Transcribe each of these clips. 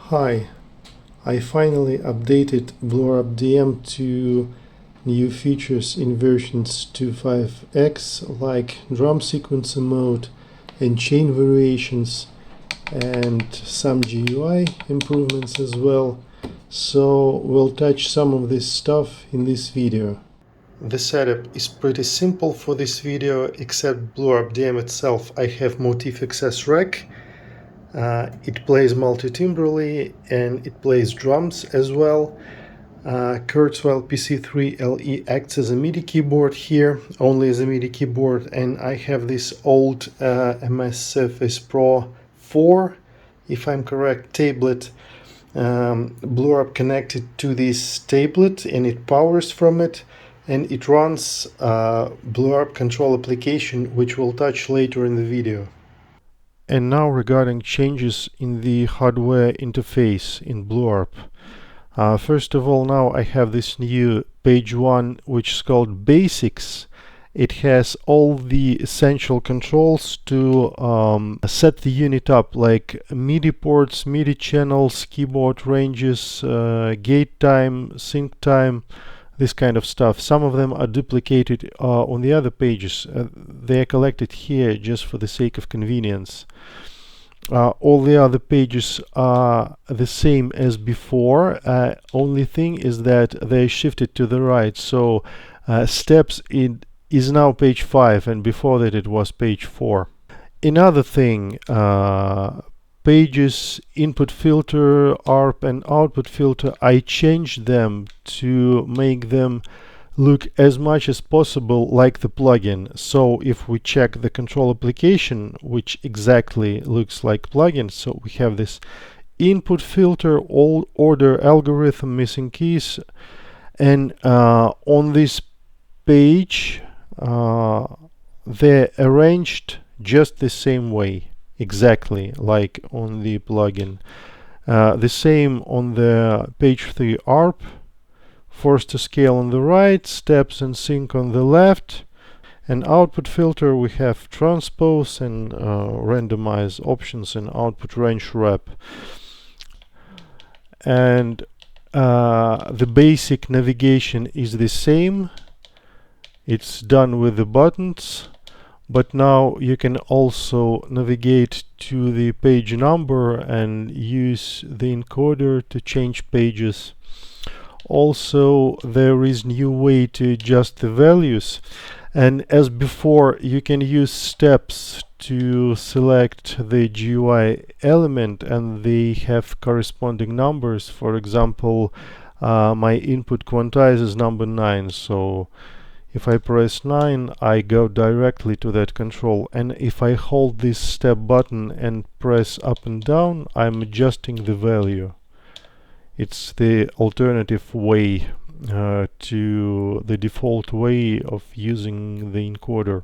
Hi, I finally updated BlueARP DM to new features in versions 2.5x like drum sequencer mode and chain variations and some GUI improvements as well. So we'll touch some of this stuff in this video. The setup is pretty simple for this video, except BlueARP DM itself. I have Motif XS Rack. It plays multi-timbrally and it plays drums as well. Kurzweil PC3 LE acts as a MIDI keyboard here, only as a MIDI keyboard, and I have this old MS Surface Pro 4, if I'm correct, tablet. BlueARP connected to this tablet and it powers from it, and it runs BlueARP control application, which we'll touch later in the video. And now regarding changes in the hardware interface in BlueARP. First of all, now I have this new page 1 which is called Basics. It has all the essential controls to set the unit up, like MIDI ports, MIDI channels, keyboard ranges, gate time, sync time, this kind of stuff. Some of them are duplicated on the other pages. They are collected here just for the sake of convenience. All the other pages are the same as before. Only thing is that they shifted to the right. So steps is now page 5, and before that it was page 4. Another thing, pages, input filter, ARP and output filter, I changed them to make them look as much as possible like the plugin. So if we check the control application, which exactly looks like plugin, so we have this input filter, all order algorithm, missing keys, and on this page they're arranged just the same way, exactly like on the plugin. The same on the page 3 ARP, force to scale on the right, steps and sync on the left, and output filter we have transpose and randomize options and output range wrap. And the basic navigation is the same. It's done with the buttons, but now you can also navigate to the page number and use the encoder to change pages. Also, there is new way to adjust the values, and as before, you can use steps to select the GUI element and they have corresponding numbers. For example, my input quantizes number 9, so if I press 9, I go directly to that control, and if I hold this step button and press up and down, I'm adjusting the value. It's the alternative way to the default way of using the encoder.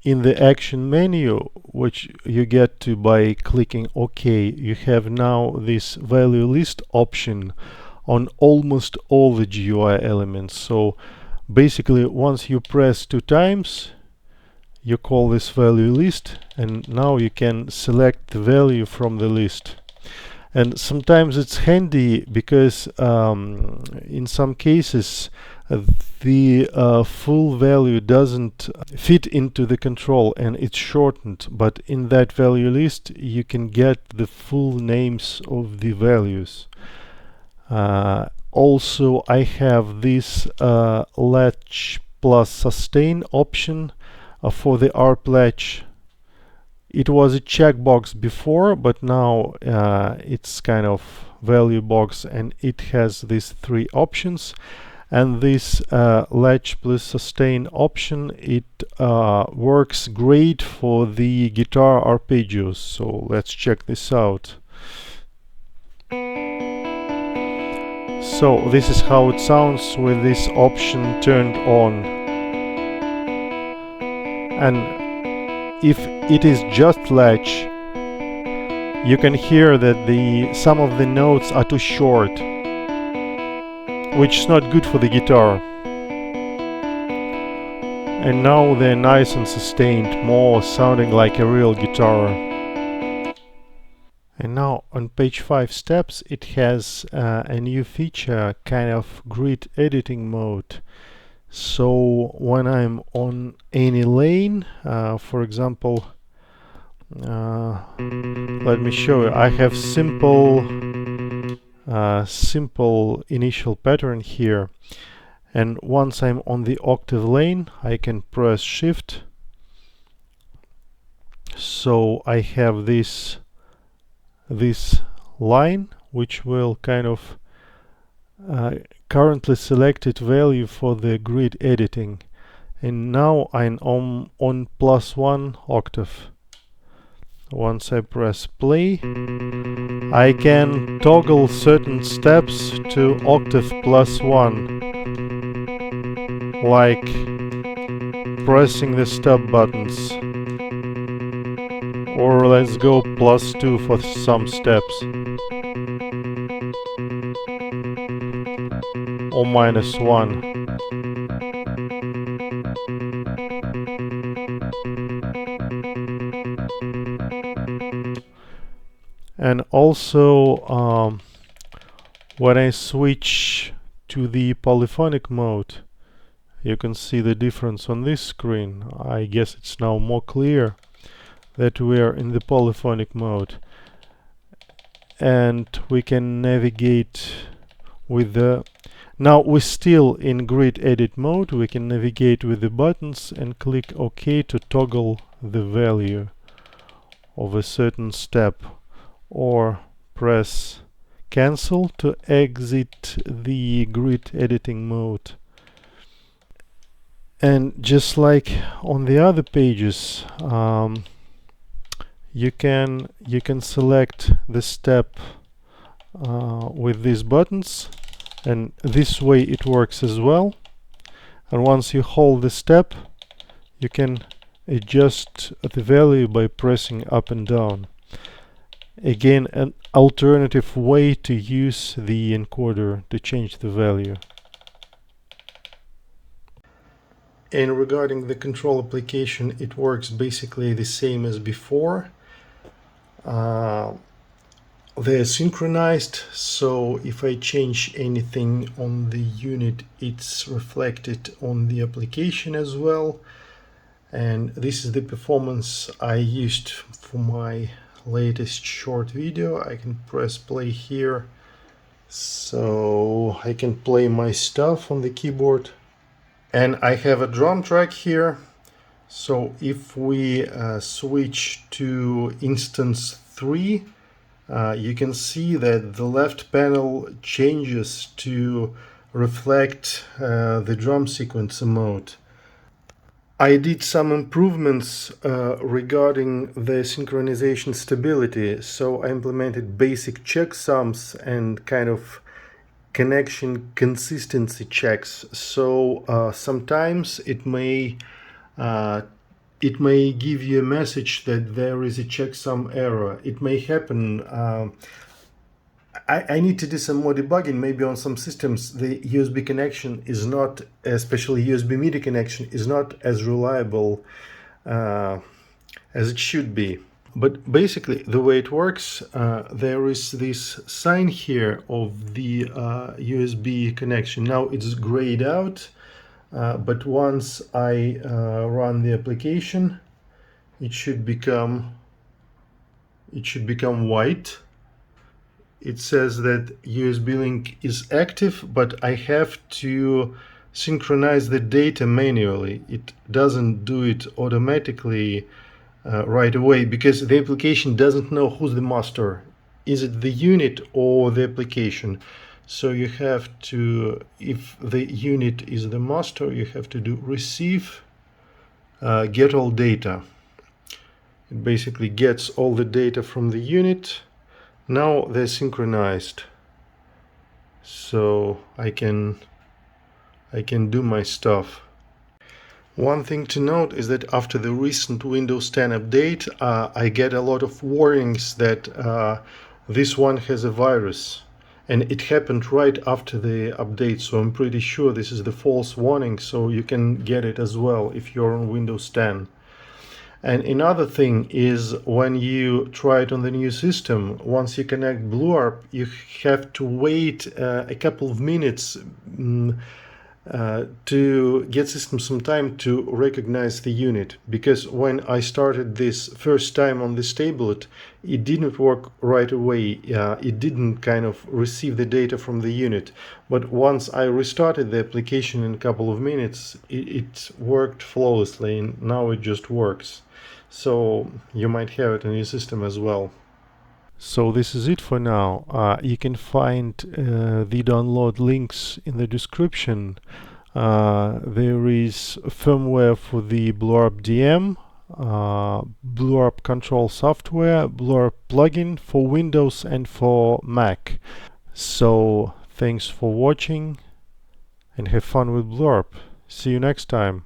In the action menu, which you get to by clicking OK, you have now this value list option on almost all the GUI elements. So basically, once you press 2 times, you call this value list, and now you can select the value from the list. And sometimes it's handy because in some cases the full value doesn't fit into the control and it's shortened, but in that value list you can get the full names of the values. Also, I have this Latch+Sustain option for the ARP latch. It was a checkbox before, but now it's kind of value box, and it has these 3 options. And this Latch+Sustain option, it works great for the guitar arpeggios. So let's check this out. So this is how it sounds with this option turned on. And if it is just latch, you can hear that some of the notes are too short, which is not good for the guitar. And now they're nice and sustained, more sounding like a real guitar. And now on page 5 steps, it has a new feature, kind of grid editing mode. So when I'm on any lane, for example, let me show you. I have simple initial pattern here, and once I'm on the octave lane, I can press Shift. So I have this line, which will kind of currently selected value for the grid editing, and now I'm on +1 octave. Once I press play, I can toggle certain steps to octave +1, like pressing the stop buttons, or let's go +2 for some steps, or -1. And also when I switch to the polyphonic mode, you can see the difference on this screen. I guess it's now more clear that we are in the polyphonic mode, and we can navigate with the... Now we're still in grid edit mode. We can navigate with the buttons and click OK to toggle the value of a certain step, or press cancel to exit the grid editing mode. And just like on the other pages, you can select the step with these buttons, and this way it works as well. And once you hold the step, you can adjust the value by pressing up and down. Again, an alternative way to use the encoder to change the value. And regarding the control application, it works basically the same as before. They're synchronized, so if I change anything on the unit, it's reflected on the application as well. And this is the performance I used for my latest short video. I can press play here, so I can play my stuff on the keyboard. And I have a drum track here. So if we switch to instance 3, you can see that the left panel changes to reflect the drum sequencer mode. I did some improvements regarding the synchronization stability, so I implemented basic checksums and kind of connection consistency checks. So sometimes it may give you a message that there is a checksum error. It may happen. I need to do some more debugging. Maybe on some systems the USB connection is not, especially USB MIDI connection, is not as reliable as it should be. But basically the way it works, there is this sign here of the USB connection. Now it's grayed out, but once I run the application, it should become white. It says that USB link is active, but I have to synchronize the data manually. It doesn't do it automatically right away, because the application doesn't know who's the master. Is it the unit or the application? So you have to, if the unit is the master, you have to do receive get all data. It basically gets all the data from the unit. Now they're synchronized, so I can do my stuff. One thing to note is that after the recent Windows 10 update, I get a lot of warnings that this one has a virus, and it happened right after the update, so I'm pretty sure this is the false warning, so you can get it as well if you're on Windows 10. And another thing is when you try it on the new system, once you connect BlueARP, you have to wait a couple of minutes to get system some time to recognize the unit, because when I started this first time on this tablet, it didn't work right away. It didn't kind of receive the data from the unit, but once I restarted the application in a couple of minutes, it worked flawlessly, and now it just works. So you might have it in your system as well. So this is it for now. You can find the download links in the description. There is firmware for the BlueARP DM, BlueARP control software, BlueARP plugin for Windows and for Mac. So thanks for watching and have fun with BlueARP. See you next time.